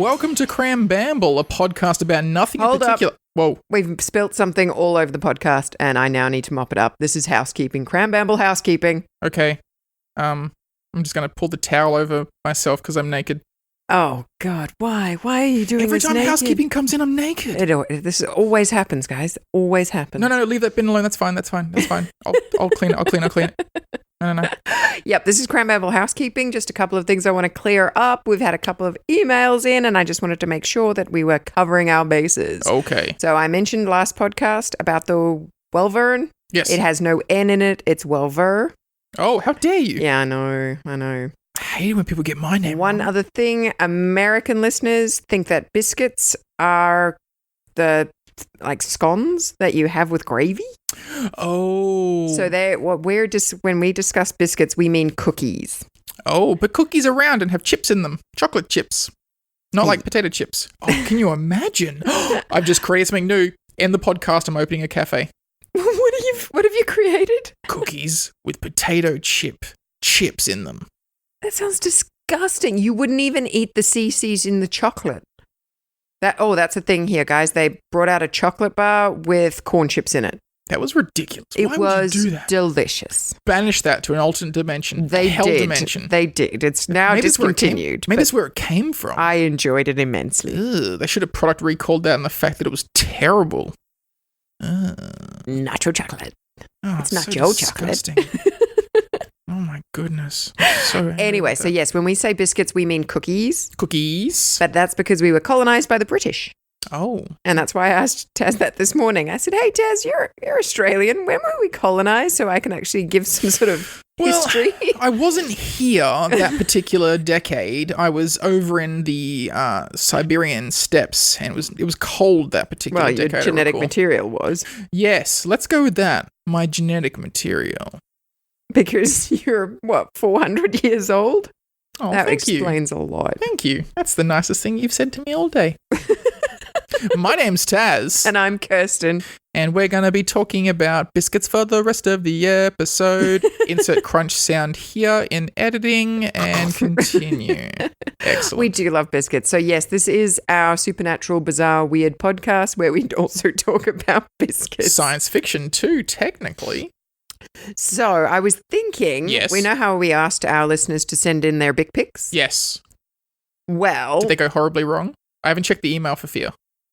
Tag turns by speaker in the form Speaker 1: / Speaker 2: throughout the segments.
Speaker 1: Welcome to Cram Bamble, a podcast about nothing in particular. Whoa.
Speaker 2: We've spilt something all over the podcast, and I now need to mop it up. This is housekeeping. Cram Bamble housekeeping.
Speaker 1: Okay. I'm just going to pull the towel over myself because I'm naked.
Speaker 2: Oh, God. Why? Why are you doing
Speaker 1: Every
Speaker 2: this
Speaker 1: time
Speaker 2: naked?
Speaker 1: housekeeping comes in, I'm naked.
Speaker 2: This always happens, guys. Always happens.
Speaker 1: No, leave that bin alone. That's fine. I'll clean it. No.
Speaker 2: Yep, this is Cram Bamble housekeeping. Just a couple of things I want to clear up. We've had a couple of emails in, and I just wanted to make sure that we were covering our bases.
Speaker 1: Okay.
Speaker 2: So I mentioned last podcast about the Welvern.
Speaker 1: Yes.
Speaker 2: It has no N in it. It's Welver.
Speaker 1: Oh, how dare you?
Speaker 2: Yeah, I know.
Speaker 1: I hate it when people get my name
Speaker 2: One
Speaker 1: wrong.
Speaker 2: other thing, American listeners think that biscuits are the scones that you have with gravy.
Speaker 1: Oh.
Speaker 2: So when we discuss biscuits, we mean cookies.
Speaker 1: Oh, but cookies are round and have chips in them. Chocolate chips. Not like potato chips. Oh, can you imagine? I've just created something new. End the podcast, I'm opening a cafe.
Speaker 2: What have you created?
Speaker 1: Cookies with potato chips in them.
Speaker 2: That sounds disgusting. You wouldn't even eat the CCs in the chocolate. That's a thing here, guys. They brought out a chocolate bar with corn chips in it.
Speaker 1: That was ridiculous.
Speaker 2: It
Speaker 1: Why
Speaker 2: was
Speaker 1: would you do that?
Speaker 2: delicious.
Speaker 1: Banish that to an alternate dimension.
Speaker 2: They
Speaker 1: hell
Speaker 2: did.
Speaker 1: dimension.
Speaker 2: They did. It's now discontinued.
Speaker 1: Maybe that's where it came from.
Speaker 2: I enjoyed it immensely.
Speaker 1: Ugh, they should have product recalled that and the fact that it was terrible.
Speaker 2: Nacho chocolate.
Speaker 1: Oh,
Speaker 2: It's not
Speaker 1: so
Speaker 2: Joe
Speaker 1: disgusting. Oh my goodness.
Speaker 2: Anyway, so yes, when we say biscuits, we mean cookies.
Speaker 1: Cookies.
Speaker 2: But that's because we were colonized by the British.
Speaker 1: Oh.
Speaker 2: And that's why I asked Taz that this morning. I said, hey, Taz, you're Australian. When were we colonized? So I can actually give some sort of history.
Speaker 1: I wasn't here that particular decade. I was over in the Siberian steppes, and it was cold that particular decade.
Speaker 2: Your genetic material was.
Speaker 1: Yes, let's go with that. My genetic material.
Speaker 2: Because you're, 400 years old?
Speaker 1: Oh,
Speaker 2: that
Speaker 1: thank you.
Speaker 2: explains a lot.
Speaker 1: Thank you. That's the nicest thing you've said to me all day. My name's Taz.
Speaker 2: And I'm Kirsten.
Speaker 1: And we're going to be talking about biscuits for the rest of the episode. Insert crunch sound here in editing and continue. Excellent.
Speaker 2: We do love biscuits. So yes, this is our supernatural, bizarre, weird podcast where we also talk about biscuits.
Speaker 1: Science fiction too, technically.
Speaker 2: So I was thinking,
Speaker 1: yes.
Speaker 2: We know how we asked our listeners to send in their dick pics?
Speaker 1: Yes.
Speaker 2: Well.
Speaker 1: Did they go horribly wrong? I haven't checked the email for fear.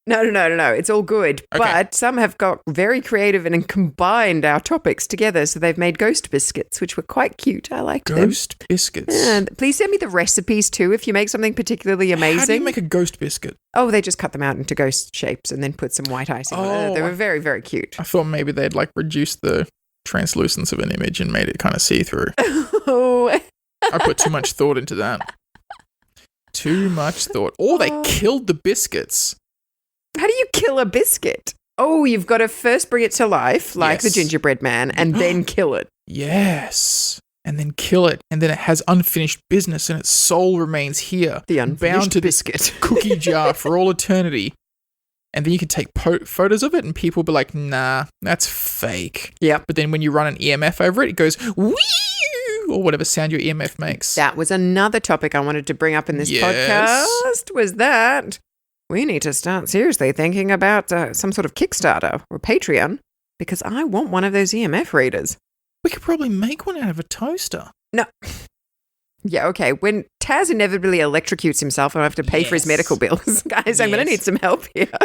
Speaker 2: No. It's all good. Okay. But some have got very creative and combined our topics together. So they've made ghost biscuits, which were quite cute. I liked them.
Speaker 1: Ghost biscuits.
Speaker 2: And please send me the recipes too if you make something particularly amazing.
Speaker 1: How do you make a ghost biscuit?
Speaker 2: Oh, they just cut them out into ghost shapes and then put some white icing on it. They were very, very cute.
Speaker 1: I thought maybe they'd reduced the translucence of an image and made it kind of see-through.
Speaker 2: Oh.
Speaker 1: I put too much thought into that. Too much thought. Or they killed the biscuits.
Speaker 2: How do you kill a biscuit? Oh, you've got to first bring it to life, like the gingerbread man, and then kill it.
Speaker 1: Yes. And then kill it. And then it has unfinished business and its soul remains here.
Speaker 2: The unfinished
Speaker 1: bound to
Speaker 2: biscuit.
Speaker 1: This cookie jar for all eternity. And then you can take photos of it and people will be like, nah, that's fake.
Speaker 2: Yep.
Speaker 1: But then when you run an EMF over it, it goes, wee, or whatever sound your EMF makes.
Speaker 2: That was another topic I wanted to bring up in this podcast, was that we need to start seriously thinking about some sort of Kickstarter or Patreon because I want one of those EMF readers.
Speaker 1: We could probably make one out of a toaster.
Speaker 2: No. Yeah, okay. When Taz inevitably electrocutes himself and I have to pay for his medical bills, guys, I'm going to need some help here.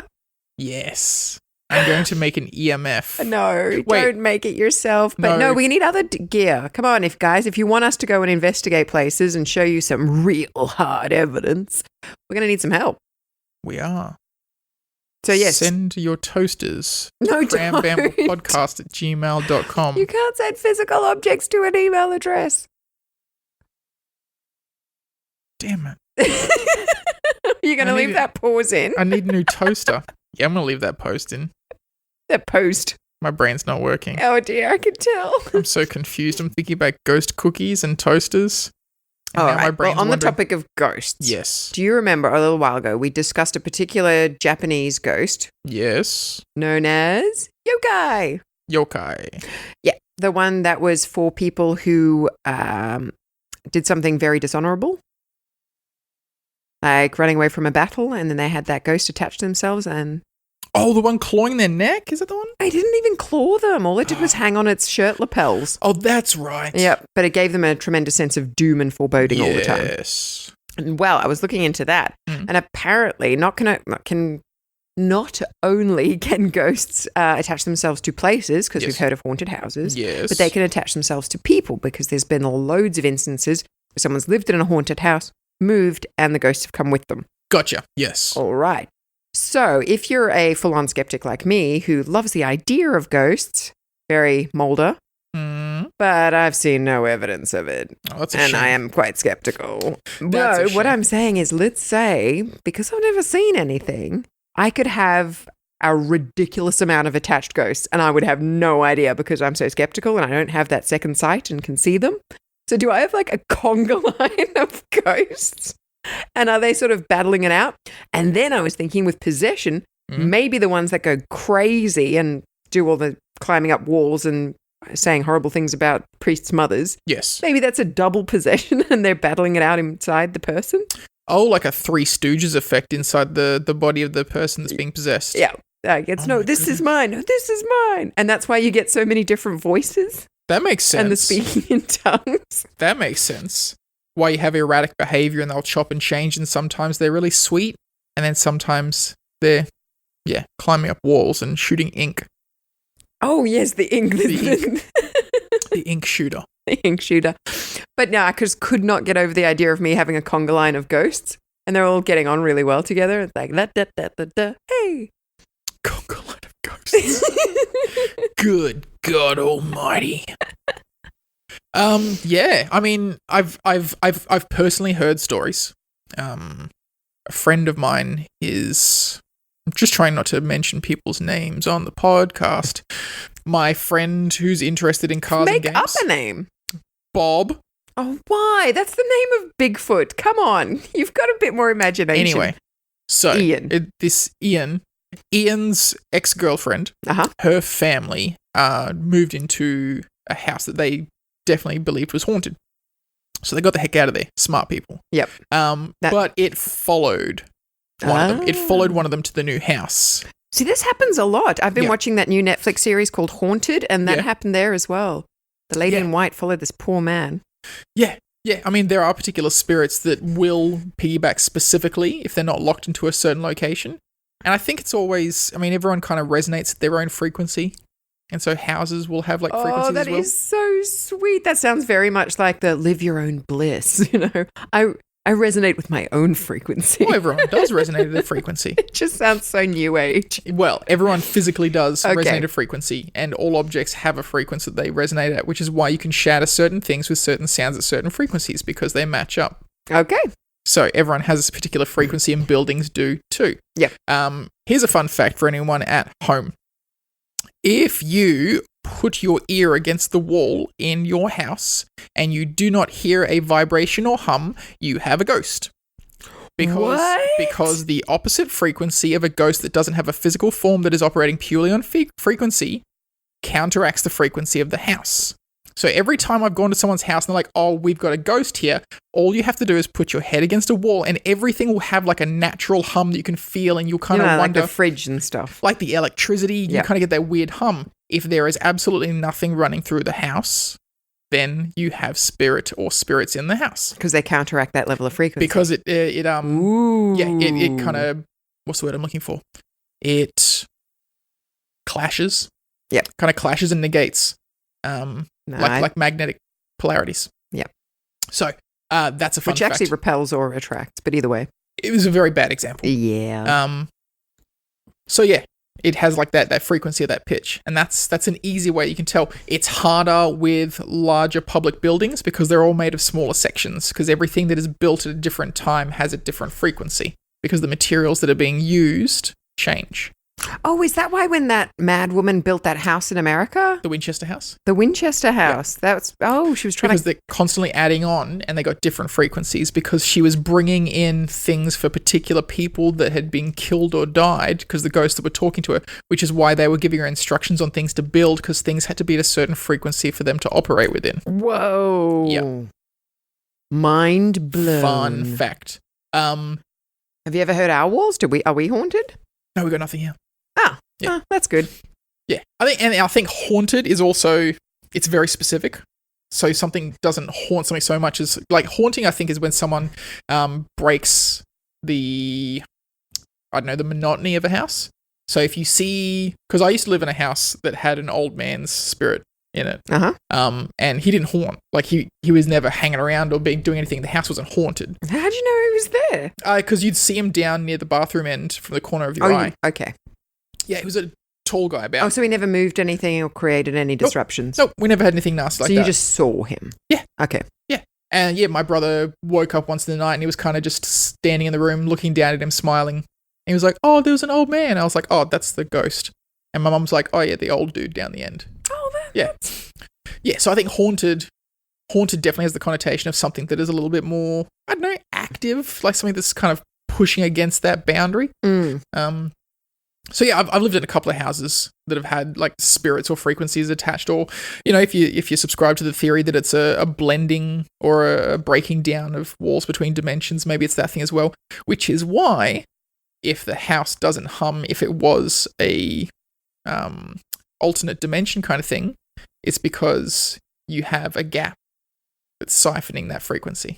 Speaker 1: Yes. I'm going to make an EMF.
Speaker 2: No, don't make it yourself. But no, we need other gear. Come on, if you want us to go and investigate places and show you some real hard evidence, we're going to need some help.
Speaker 1: We are.
Speaker 2: So yes.
Speaker 1: Send your toasters.
Speaker 2: No,
Speaker 1: crambamblepodcast@gmail.com.
Speaker 2: You can't send physical objects to an email address.
Speaker 1: Damn it.
Speaker 2: You're going to leave that pause in?
Speaker 1: I need a new toaster. Yeah, I'm going to leave that post in.
Speaker 2: That post.
Speaker 1: My brain's not working.
Speaker 2: Oh dear, I can tell.
Speaker 1: I'm so confused. I'm thinking about ghost cookies and toasters.
Speaker 2: All right. Well, on the topic of ghosts.
Speaker 1: Yes.
Speaker 2: Do you remember a little while ago we discussed a particular Japanese ghost?
Speaker 1: Yes.
Speaker 2: Known as yokai.
Speaker 1: Yokai.
Speaker 2: Yeah. The one that was for people who did something very dishonorable. like running away from a battle, and then they had that ghost attach to themselves, and
Speaker 1: Oh, the one clawing their neck? Is that the one?
Speaker 2: I didn't even claw them. All it did was hang on its shirt lapels.
Speaker 1: Oh, that's right.
Speaker 2: Yep, but it gave them a tremendous sense of doom and foreboding all the time.
Speaker 1: Yes.
Speaker 2: And well, I was looking into that, and apparently not only can ghosts attach themselves to places, because we've heard of haunted houses, but they can attach themselves to people, because there's been loads of instances where someone's lived in a haunted house, moved, and the ghosts have come with them.
Speaker 1: Gotcha. Yes.
Speaker 2: All right. So if you're a full-on skeptic like me who loves the idea of ghosts, very Mulder, but I've seen no evidence of it.
Speaker 1: Oh, that's a
Speaker 2: and
Speaker 1: shame.
Speaker 2: I am quite skeptical.
Speaker 1: That's a
Speaker 2: But what
Speaker 1: shame.
Speaker 2: I'm saying is, let's say, because I've never seen anything, I could have a ridiculous amount of attached ghosts, and I would have no idea because I'm so skeptical and I don't have that second sight and can see them. So do I have like a conga line of ghosts? And are they sort of battling it out? And then I was thinking with possession, maybe the ones that go crazy and do all the climbing up walls and saying horrible things about priests' mothers.
Speaker 1: Yes.
Speaker 2: Maybe that's a double possession and they're battling it out inside the person.
Speaker 1: Oh, like a Three Stooges effect inside the body of the person that's being possessed.
Speaker 2: Yeah. Like it's this is mine. No, this is mine. And that's why you get so many different voices.
Speaker 1: That makes sense.
Speaker 2: And the speaking in tongues.
Speaker 1: That makes sense. Why you have erratic behavior and they'll chop and change, and sometimes they're really sweet, and then sometimes they're, climbing up walls and shooting ink.
Speaker 2: Oh, yes, the ink.
Speaker 1: The ink shooter.
Speaker 2: The ink shooter. But no, I could not get over the idea of me having a conga line of ghosts, and they're all getting on really well together. It's like, hey.
Speaker 1: Conga line of ghosts. Good God Almighty. I mean, I've personally heard stories. A friend of mine I'm just trying not to mention people's names on the podcast. My friend who's interested in cars and games.
Speaker 2: Make up a name.
Speaker 1: Bob.
Speaker 2: Oh, why? That's the name of Bigfoot. Come on. You've got a bit more imagination.
Speaker 1: Anyway, so Ian's ex-girlfriend, her family moved into a house that they definitely believed was haunted. So they got the heck out of there. Smart people.
Speaker 2: Yep.
Speaker 1: But it followed one of them. It followed one of them to the new house.
Speaker 2: See, this happens a lot. I've been watching that new Netflix series called Haunted, and that happened there as well. The lady in white followed this poor man.
Speaker 1: Yeah. Yeah. I mean, there are particular spirits that will piggyback specifically if they're not locked into a certain location. And I think it's always, everyone kind of resonates at their own frequency. And so houses will have frequencies as well.
Speaker 2: Oh, that is so sweet. That sounds very much like the live your own bliss. I resonate with my own frequency.
Speaker 1: Well, everyone does resonate at their frequency.
Speaker 2: It just sounds so new age.
Speaker 1: Well, everyone physically does resonate at frequency, and all objects have a frequency that they resonate at, which is why you can shatter certain things with certain sounds at certain frequencies, because they match up.
Speaker 2: Okay.
Speaker 1: So everyone has this particular frequency, and buildings do too.
Speaker 2: Yep.
Speaker 1: Here's a fun fact for anyone at home. If you put your ear against the wall in your house and you do not hear a vibration or hum, you have a ghost. Because the opposite frequency of a ghost that doesn't have a physical form that is operating purely on frequency counteracts the frequency of the house. So every time I've gone to someone's house and they're like, oh, we've got a ghost here, all you have to do is put your head against a wall and everything will have like a natural hum that you can feel, and you'll kind of wonder.
Speaker 2: Like the fridge and stuff.
Speaker 1: Like the electricity, you kind of get that weird hum. If there is absolutely nothing running through the house, then you have spirit or spirits in the house.
Speaker 2: Because they counteract that level of frequency.
Speaker 1: Because it kind of, what's the word I'm looking for? It clashes.
Speaker 2: Yep.
Speaker 1: Kind of clashes and negates. Like magnetic polarities.
Speaker 2: Yep.
Speaker 1: So that's a fun fact.
Speaker 2: Which actually repels or attracts, but either way.
Speaker 1: It was a very bad example.
Speaker 2: Yeah.
Speaker 1: So yeah, it has like that frequency of that pitch, and that's an easy way you can tell. It's harder with larger public buildings because they're all made of smaller sections, because everything that is built at a different time has a different frequency because the materials that are being used change.
Speaker 2: Oh, is that why when that mad woman built that house in America?
Speaker 1: The Winchester house?
Speaker 2: The Winchester house. Yeah. She was trying
Speaker 1: because they're constantly adding on, and they got different frequencies because she was bringing in things for particular people that had been killed or died because the ghosts that were talking to her, which is why they were giving her instructions on things to build, because things had to be at a certain frequency for them to operate within.
Speaker 2: Whoa.
Speaker 1: Yeah.
Speaker 2: Mind blown.
Speaker 1: Fun fact.
Speaker 2: Have you ever heard our walls? Are we haunted?
Speaker 1: No, we got nothing here.
Speaker 2: Yeah. That's good.
Speaker 1: Yeah. I think haunted is also, it's very specific. So something doesn't haunt something so much as, like, haunting, I think, is when someone breaks the monotony of a house. So if you see, because I used to live in a house that had an old man's spirit in it. And he didn't haunt. Like, he was never hanging around or doing anything. The house wasn't haunted.
Speaker 2: How'd you know he was there?
Speaker 1: Because you'd see him down near the bathroom end from the corner of your eye.
Speaker 2: Okay.
Speaker 1: Yeah, he was a tall guy about.
Speaker 2: Oh, so he never moved anything or created any disruptions?
Speaker 1: Nope, we never had anything nasty like that.
Speaker 2: So you just saw him?
Speaker 1: Yeah.
Speaker 2: Okay.
Speaker 1: Yeah. And yeah, my brother woke up once in the night and he was kind of just standing in the room looking down at him, smiling. And he was like, oh, there was an old man. I was like, oh, that's the ghost. And my mum's like, oh yeah, the old dude down the end.
Speaker 2: Oh,
Speaker 1: that's... Yeah, so I think haunted definitely has the connotation of something that is a little bit more, I don't know, active, like something that's kind of pushing against that boundary. So yeah, I've lived in a couple of houses that have had like spirits or frequencies attached, or, you know, if you subscribe to the theory that it's a blending or a breaking down of walls between dimensions, maybe it's that thing as well, which is why if the house doesn't hum, if it was a alternate dimension kind of thing, it's because you have a gap that's siphoning that frequency.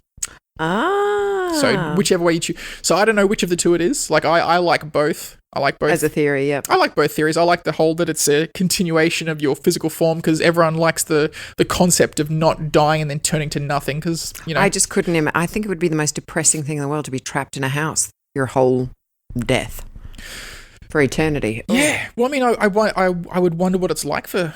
Speaker 1: So whichever way you choose. So I don't know which of the two it is. Like I like both. I like both.
Speaker 2: As a theory, yeah.
Speaker 1: I like both theories. I like the whole that it's a continuation of your physical form, because everyone likes the concept of not dying and then turning to nothing, because, you know.
Speaker 2: I just couldn't I think it would be the most depressing thing in the world to be trapped in a house your whole death for eternity.
Speaker 1: Yeah. Well, I mean, I would wonder what it's like for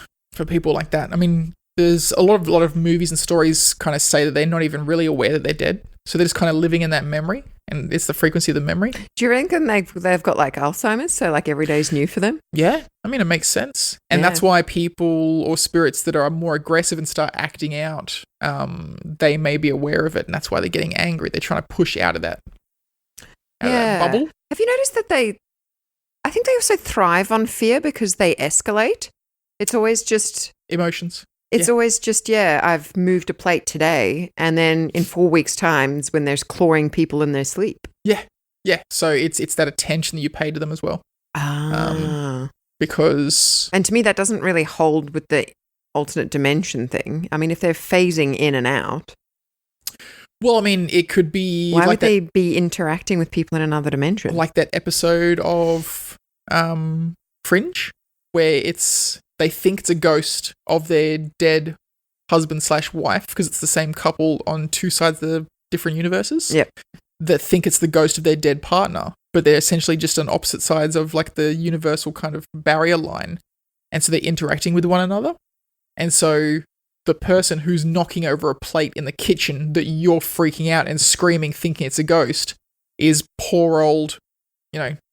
Speaker 1: people like that. I mean, there's a lot of movies and stories kind of say that they're not even really aware that they're dead. So they're just kind of living in that memory, and it's the frequency of the memory.
Speaker 2: Do you reckon they've got like Alzheimer's, so like every day is new for them?
Speaker 1: Yeah, I mean, it makes sense. And that's why people or spirits that are more aggressive and start acting out, they may be aware of it, and that's why they're getting angry. They're trying to push out of that, that bubble.
Speaker 2: Have you noticed that I think they also thrive on fear because they escalate? It's always just...
Speaker 1: emotions.
Speaker 2: It's always just, I've moved a plate today, and then in 4 weeks' time is when there's clawing people in their sleep.
Speaker 1: Yeah. Yeah. So it's that attention that you pay to them as well. Because...
Speaker 2: And to me, that doesn't really hold with the alternate dimension thing. I mean, if they're phasing in and out...
Speaker 1: Well, I mean, it could be...
Speaker 2: Why would they be interacting with people in another dimension?
Speaker 1: Like that episode of Fringe, where they think it's a ghost of their dead husband/wife, because it's the same couple on two sides of the different universes.
Speaker 2: Yep.
Speaker 1: That think it's the ghost of their dead partner, but they're essentially just on opposite sides of like the universal kind of barrier line. And so they're interacting with one another. And so the person who's knocking over a plate in the kitchen that you're freaking out and screaming thinking it's a ghost is poor old,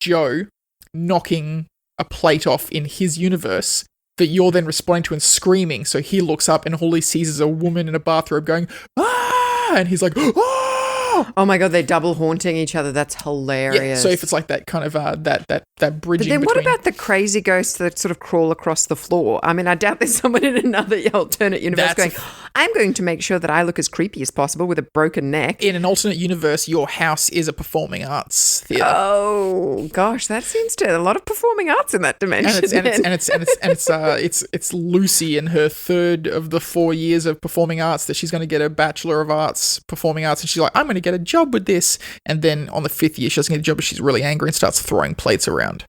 Speaker 1: Joe knocking a plate off in his universe that you're then responding to and screaming. So he looks up and all he sees is a woman in a bathrobe going, ah! And he's like, ah!
Speaker 2: Oh my God, they're double haunting each other. That's hilarious.
Speaker 1: Yeah, so if it's like that kind of, that bridging.
Speaker 2: But then what about the crazy ghosts that sort of crawl across the floor? I mean, I doubt there's someone in another alternate universe going, I'm going to make sure that I look as creepy as possible with a broken neck.
Speaker 1: In an alternate universe, your house is a performing arts theatre.
Speaker 2: Oh gosh, that seems to a lot of performing arts in that dimension.
Speaker 1: It's Lucy in her third of the 4 years of performing arts that she's going to get a Bachelor of Arts performing arts, and she's like, I'm going to get a job with this. And then on the 5th year, she doesn't get a job, but she's really angry and starts throwing plates around.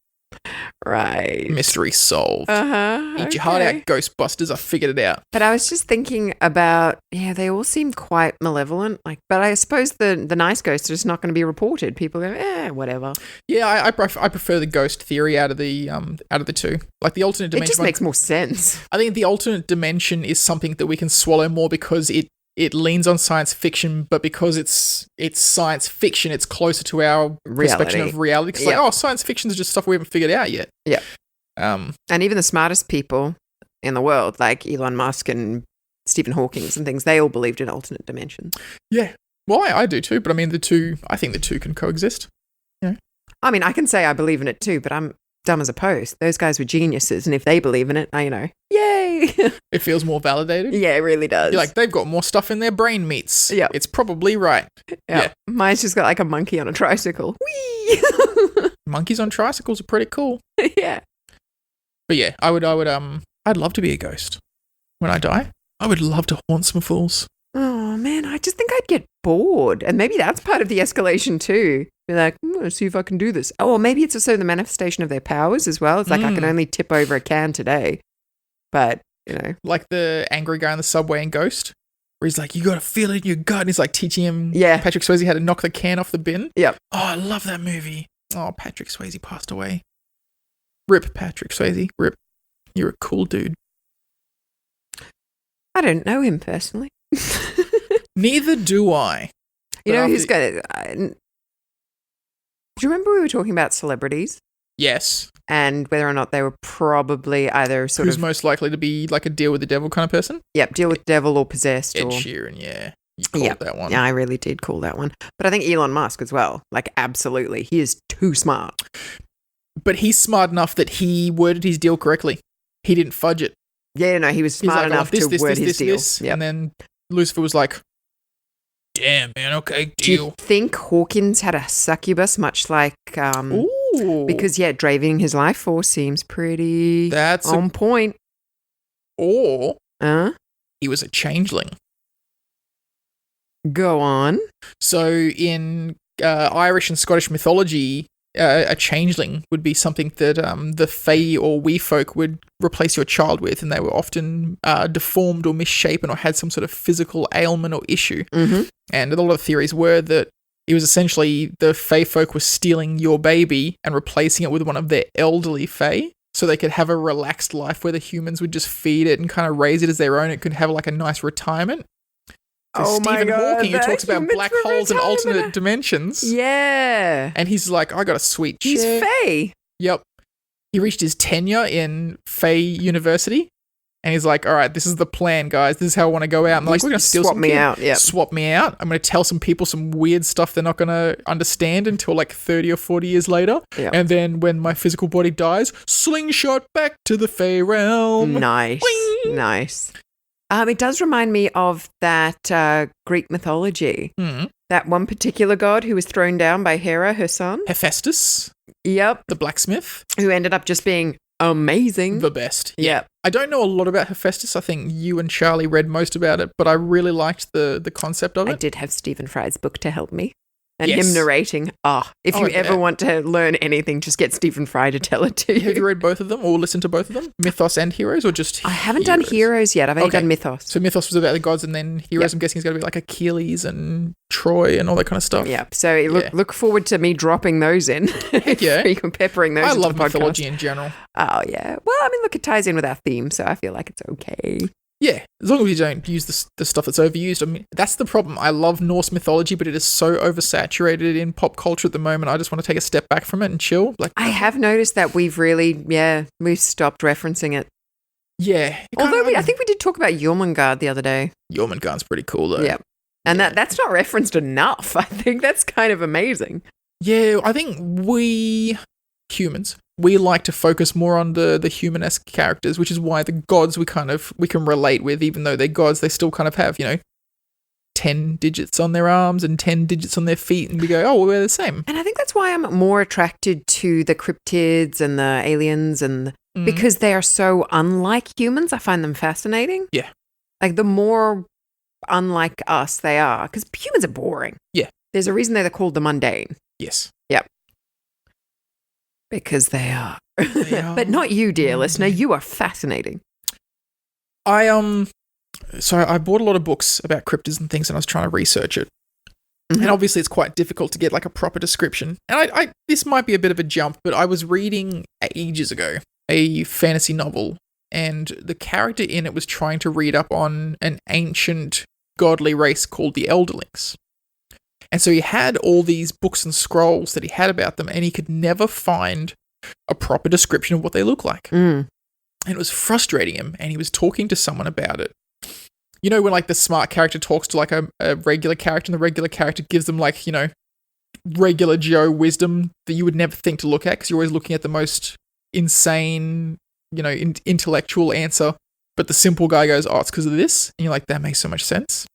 Speaker 2: Right.
Speaker 1: Mystery solved. Eat your heart out, Ghostbusters. I figured it out.
Speaker 2: But I was just thinking about, they all seem quite malevolent. But I suppose the nice ghosts are just not going to be reported. People go, whatever. Yeah,
Speaker 1: I prefer the ghost theory out of the two. Like the alternate dimension.
Speaker 2: It just makes more sense.
Speaker 1: I think the alternate dimension is something that we can swallow more because it leans on science fiction, but because it's science fiction, it's closer to our perspective of reality. It's like, science fiction is just stuff we haven't figured out yet.
Speaker 2: Yeah. And even the smartest people in the world, like Elon Musk and Stephen Hawking and things, they all believed in alternate dimensions.
Speaker 1: Yeah. Well, I do too, but I mean, I think the two can coexist. Yeah.
Speaker 2: I mean, I can say I believe in it too, but I'm dumb as a post. Those guys were geniuses, and if they believe in it, yay.
Speaker 1: It feels more validated.
Speaker 2: Yeah, it really does.
Speaker 1: You're like, they've got more stuff in their brain meats.
Speaker 2: Yep.
Speaker 1: It's probably right.
Speaker 2: Yep.
Speaker 1: Yeah.
Speaker 2: Mine's just got like a monkey on a tricycle. Whee!
Speaker 1: Monkeys on tricycles are pretty cool.
Speaker 2: Yeah.
Speaker 1: But yeah, I'd love to be a ghost. When I die, I would love to haunt some fools.
Speaker 2: Oh, man, I just think I'd get bored. And maybe that's part of the escalation too. Be like, let's see if I can do this. Oh, or maybe it's also the manifestation of their powers as well. It's like, I can only tip over a can today. But, you know.
Speaker 1: Like the angry guy in the subway in Ghost, where he's like, you got to feel it in your gut. And he's like teaching him, Patrick Swayze, how to knock the can off the bin.
Speaker 2: Yep.
Speaker 1: Oh, I love that movie. Oh, Patrick Swayze passed away. Rip, Patrick Swayze. Rip. You're a cool dude.
Speaker 2: I don't know him personally.
Speaker 1: Neither do I.
Speaker 2: You know who's got... do you remember we were talking about celebrities?
Speaker 1: Yes.
Speaker 2: And whether or not they were probably either
Speaker 1: Who's most likely to be like a deal with the devil kind of person?
Speaker 2: Yep, deal with the devil or possessed.
Speaker 1: Ed Sheeran, yeah. You called that one.
Speaker 2: Yeah, I really did call that one. But I think Elon Musk as well. Like, absolutely. He is too smart.
Speaker 1: But he's smart enough that he worded his deal correctly. He didn't fudge it.
Speaker 2: Yeah, no, he was smart enough to word his deal.
Speaker 1: Yep. And then Lucifer was like, damn, man, okay, deal.
Speaker 2: Do you think Hawkins had a succubus, much like...
Speaker 1: Ooh.
Speaker 2: Because, Draving his life force seems pretty on point.
Speaker 1: Or he was a changeling.
Speaker 2: Go on.
Speaker 1: So in Irish and Scottish mythology, a changeling would be something that the Fae or wee folk would replace your child with, and they were often deformed or misshapen or had some sort of physical ailment or issue.
Speaker 2: Mm-hmm.
Speaker 1: And a lot of theories were that it was essentially the Fae folk were stealing your baby and replacing it with one of their elderly Fae, so they could have a relaxed life where the humans would just feed it and kind of raise it as their own. It could have like a nice retirement. So Stephen Hawking, who talks about black holes and alternate dimensions.
Speaker 2: Yeah.
Speaker 1: And he's like, I got a sweet chair.
Speaker 2: He's Fae.
Speaker 1: Yep. He reached his tenure in Fae University. And he's like, all right, this is the plan, guys. This is how I want to go out. And they're like, we're going to steal
Speaker 2: swap me out. Yeah.
Speaker 1: Swap me out. I'm going to tell some people some weird stuff they're not going to understand until like 30 or 40 years later.
Speaker 2: Yep.
Speaker 1: And then when my physical body dies, slingshot back to the Fae realm.
Speaker 2: Nice. Wing! Nice. It does remind me of that Greek mythology.
Speaker 1: Mm.
Speaker 2: That one particular god who was thrown down by Hera, her son.
Speaker 1: Hephaestus.
Speaker 2: Yep.
Speaker 1: The blacksmith.
Speaker 2: Who ended up just being amazing.
Speaker 1: The best.
Speaker 2: Yep.
Speaker 1: I don't know a lot about Hephaestus. I think you and Charlie read most about it, but I really liked the concept of it.
Speaker 2: I did have Stephen Fry's book to help me. And him narrating. If you ever want to learn anything, just get Stephen Fry to tell it to you.
Speaker 1: Have you read both of them or listened to both of them? Mythos and Heroes, or just
Speaker 2: I haven't done Heroes yet. I've only done Mythos.
Speaker 1: So Mythos was about the gods, and then Heroes, I'm guessing, is going to be like Achilles and Troy and all that kind of stuff.
Speaker 2: Yeah. So look forward to me dropping those in. Peppering those.
Speaker 1: I
Speaker 2: into
Speaker 1: love
Speaker 2: the
Speaker 1: mythology
Speaker 2: podcast.
Speaker 1: in general.
Speaker 2: Oh, yeah. Well, I mean, look, it ties in with our theme, so I feel like it's okay.
Speaker 1: Yeah, as long as you don't use the stuff that's overused. I mean, that's the problem. I love Norse mythology, but it is so oversaturated in pop culture at the moment. I just want to take a step back from it and chill. Like,
Speaker 2: I have noticed that we've really, we've stopped referencing it.
Speaker 1: Yeah.
Speaker 2: Although I think we did talk about Jormungand the other day.
Speaker 1: Jormungand's pretty cool, though.
Speaker 2: Yeah. And that's not referenced enough. I think that's kind of amazing.
Speaker 1: Yeah, I think we humans, we like to focus more on the human-esque characters, which is why the gods we can relate with, even though they're gods, they still kind of have, 10 digits on their arms and 10 digits on their feet, and we go, oh, well, we're the same.
Speaker 2: And I think that's why I'm more attracted to the cryptids and the aliens, and because they are so unlike humans, I find them fascinating.
Speaker 1: Yeah.
Speaker 2: Like, the more unlike us they are, because humans are boring.
Speaker 1: Yeah.
Speaker 2: There's a reason they're called the mundane.
Speaker 1: Yes.
Speaker 2: Yep. Because they are. But not you, dear listener. You are fascinating.
Speaker 1: So I bought a lot of books about cryptids and things, and I was trying to research it. Mm-hmm. And obviously it's quite difficult to get like a proper description. And I this might be a bit of a jump, but I was reading ages ago a fantasy novel, and the character in it was trying to read up on an ancient godly race called the Elderlings. And so he had all these books and scrolls that he had about them, and he could never find a proper description of what they look like. And it was frustrating him, and he was talking to someone about it. You know, when like the smart character talks to like a regular character, and the regular character gives them like, regular Joe wisdom that you would never think to look at, because you're always looking at the most insane, intellectual answer but the simple guy goes, oh, it's because of this. And you're like, that makes so much sense.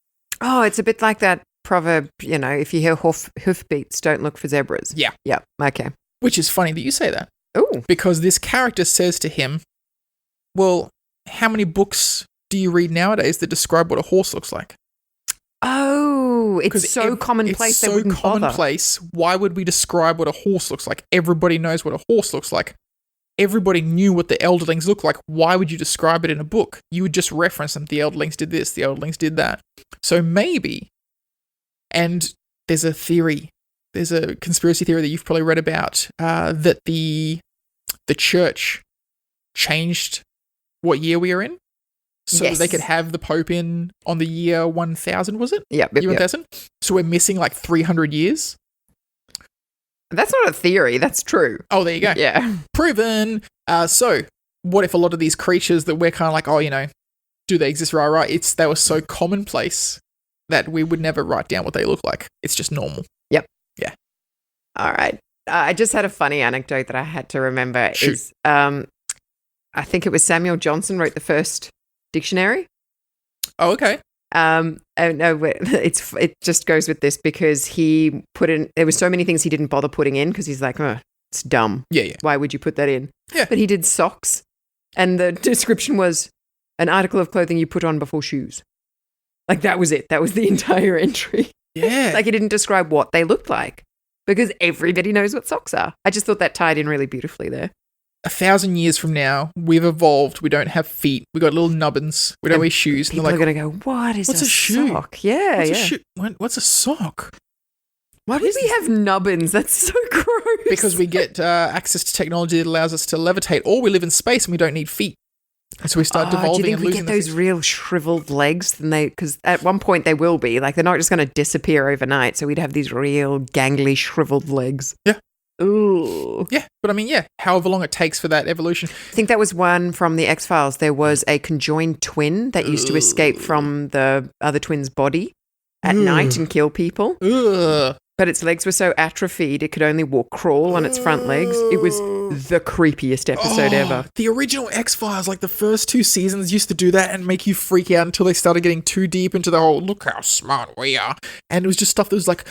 Speaker 2: Oh, it's a bit like that proverb, if you hear hoofbeats, don't look for zebras.
Speaker 1: Yeah.
Speaker 2: Yeah. Okay.
Speaker 1: Which is funny that you say that.
Speaker 2: Oh.
Speaker 1: Because this character says to him, well, how many books do you read nowadays that describe what a horse looks like?
Speaker 2: Oh, it's so commonplace.
Speaker 1: It's so commonplace. Why would we describe what a horse looks like? Everybody knows what a horse looks like. Everybody knew what the elderlings look like. Why would you describe it in a book? You would just reference them. The elderlings did this. The elderlings did that. So maybe, and there's a theory, there's a conspiracy theory that you've probably read about, that the church changed what year we are in, so that they could have the Pope in on the year 1000, was it?
Speaker 2: Yep.
Speaker 1: Year 1000? So we're missing like 300 years?
Speaker 2: That's not a theory. That's true.
Speaker 1: Oh, there you go.
Speaker 2: Yeah.
Speaker 1: Proven. So what if a lot of these creatures that we're kind of like, oh, do they exist? Right. They were so commonplace that we would never write down what they look like. It's just normal.
Speaker 2: Yep.
Speaker 1: Yeah.
Speaker 2: All right. I just had a funny anecdote that I had to remember.
Speaker 1: Shoot.
Speaker 2: I think it was Samuel Johnson wrote the first dictionary.
Speaker 1: Oh, okay.
Speaker 2: No, it just goes with this because he put in, there were so many things he didn't bother putting in because he's like, oh, it's dumb.
Speaker 1: Yeah.
Speaker 2: Why would you put that in?
Speaker 1: Yeah.
Speaker 2: But he did socks, and the description was an article of clothing you put on before shoes. Like that was it. That was the entire entry.
Speaker 1: Yeah.
Speaker 2: Like he didn't describe what they looked like because everybody knows what socks are. I just thought that tied in really beautifully there.
Speaker 1: 1,000 years from now, we've evolved. We don't have feet. We got little nubbins. We don't wear shoes.
Speaker 2: People are going to go, what's a
Speaker 1: shoe?
Speaker 2: Sock? Yeah,
Speaker 1: what's
Speaker 2: yeah.
Speaker 1: A shoe? What's a sock?
Speaker 2: Why do we have nubbins? That's so gross.
Speaker 1: Because we get access to technology that allows us to levitate, or we live in space and we don't need feet. And so we start devolving.
Speaker 2: Do you think
Speaker 1: and
Speaker 2: we
Speaker 1: losing
Speaker 2: get those real shriveled legs? Because at one point they will be. Like they're not just going to disappear overnight. So we'd have these real gangly shriveled legs.
Speaker 1: Yeah.
Speaker 2: Ooh.
Speaker 1: Yeah, but however long it takes for that evolution.
Speaker 2: I think that was one from the X-Files. There was a conjoined twin that used to escape from the other twin's body at night and kill people. But its legs were so atrophied it could only crawl on its front legs. It was the creepiest episode ever.
Speaker 1: The original X-Files, like the first 2 seasons, used to do that and make you freak out until they started getting too deep into the whole, look how smart we are. And it was just stuff that was like...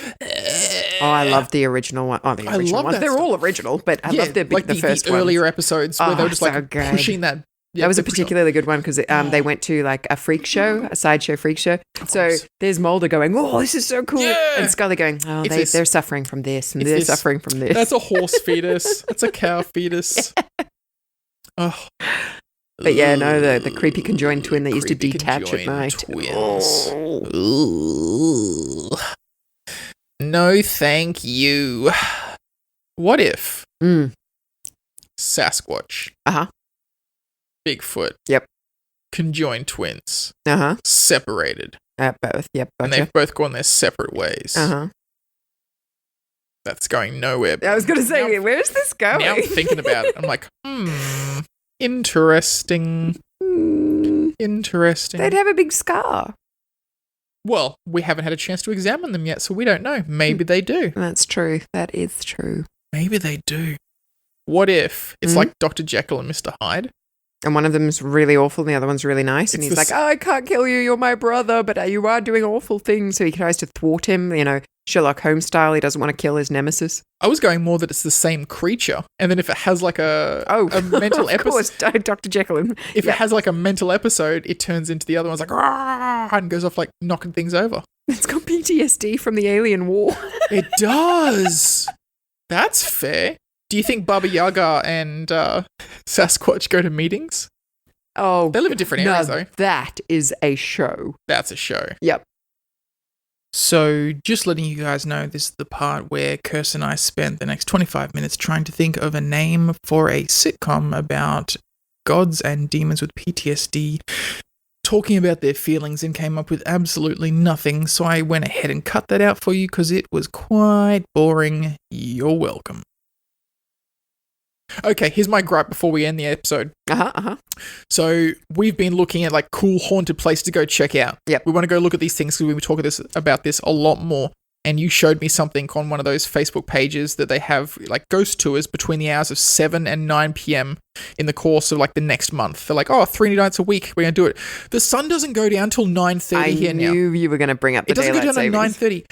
Speaker 2: Oh, I love the original one. Oh, the original ones. They're all original, but I love the first
Speaker 1: the earlier episodes where they were just pushing that.
Speaker 2: Yeah, that was a particularly good one because they went to like a freak show, a sideshow freak show. So there's Mulder going, oh, this is so cool. Yeah. And Scully going, oh, they're suffering from this and they're suffering from this.
Speaker 1: That's a horse fetus. That's a cow fetus. Yeah. Oh.
Speaker 2: But yeah, no, the creepy conjoined twin that used to detach at night.
Speaker 1: Twins. Oh. No, thank you. What if Sasquatch, Bigfoot, conjoined twins, separated,
Speaker 2: both, yep,
Speaker 1: and they've both gone their separate ways? That's going nowhere.
Speaker 2: I was going to say, where's this going?
Speaker 1: Now I'm thinking about it. I'm like, interesting. Interesting.
Speaker 2: They'd have a big scar.
Speaker 1: Well, we haven't had a chance to examine them yet, so we don't know. Maybe they do.
Speaker 2: That's true. That is true.
Speaker 1: Maybe they do. What if it's like Dr. Jekyll and Mr. Hyde?
Speaker 2: And one of them is really awful and the other one's really nice. And he's like, oh, I can't kill you. You're my brother, but you are doing awful things. So he tries to thwart him, Sherlock Holmes style. He doesn't want to kill his nemesis.
Speaker 1: I was going more that it's the same creature. And then if it has like a mental episode. Of
Speaker 2: course, Dr. Jekyll.
Speaker 1: If it has like a mental episode, it turns into the other one's like, and goes off like knocking things over.
Speaker 2: It's got PTSD from the alien war.
Speaker 1: It does. That's fair. Do you think Baba Yaga and Sasquatch go to meetings?
Speaker 2: Oh.
Speaker 1: They live in different areas, though.
Speaker 2: That is a show.
Speaker 1: That's a show.
Speaker 2: Yep.
Speaker 1: So, just letting you guys know, this is the part where Kirsten and I spent the next 25 minutes trying to think of a name for a sitcom about gods and demons with PTSD talking about their feelings and came up with absolutely nothing. So I went ahead and cut that out for you because it was quite boring. You're welcome. Okay, here's my gripe before we end the episode. So we've been looking at like cool haunted places to go check out.
Speaker 2: Yep.
Speaker 1: We want to go look at these things because we talk about this a lot more. and you showed me something on one of those Facebook pages that they have like ghost tours between the hours of 7 and 9 p.m. in the course of like the next month. They're like, 3 nights a week, we're going to do it. The sun doesn't go down till 9:30 here now.
Speaker 2: I knew you were going to bring up the daylight savings.
Speaker 1: It doesn't go down at 9:30.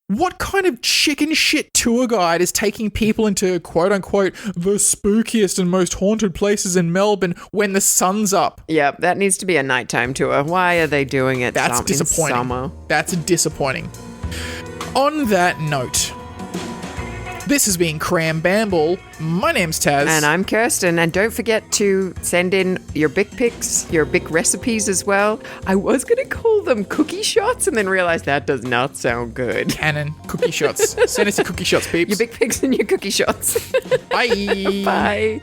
Speaker 1: What kind of chicken shit tour guide is taking people into quote unquote the spookiest and most haunted places in Melbourne when the sun's up?
Speaker 2: Yeah, that needs to be a nighttime tour. Why are they doing it
Speaker 1: That's disappointing.
Speaker 2: in summer?
Speaker 1: That's disappointing. On that note, this has been Cram Bamble. My name's Taz.
Speaker 2: And I'm Kirsten. And don't forget to send in your Bic pics, your Bic recipes as well. I was going to call them cookie shots and then realized that does not sound good.
Speaker 1: Canon. Cookie shots. Send us your cookie shots, peeps.
Speaker 2: Your Bic pics and your cookie shots.
Speaker 1: Bye.
Speaker 2: Bye.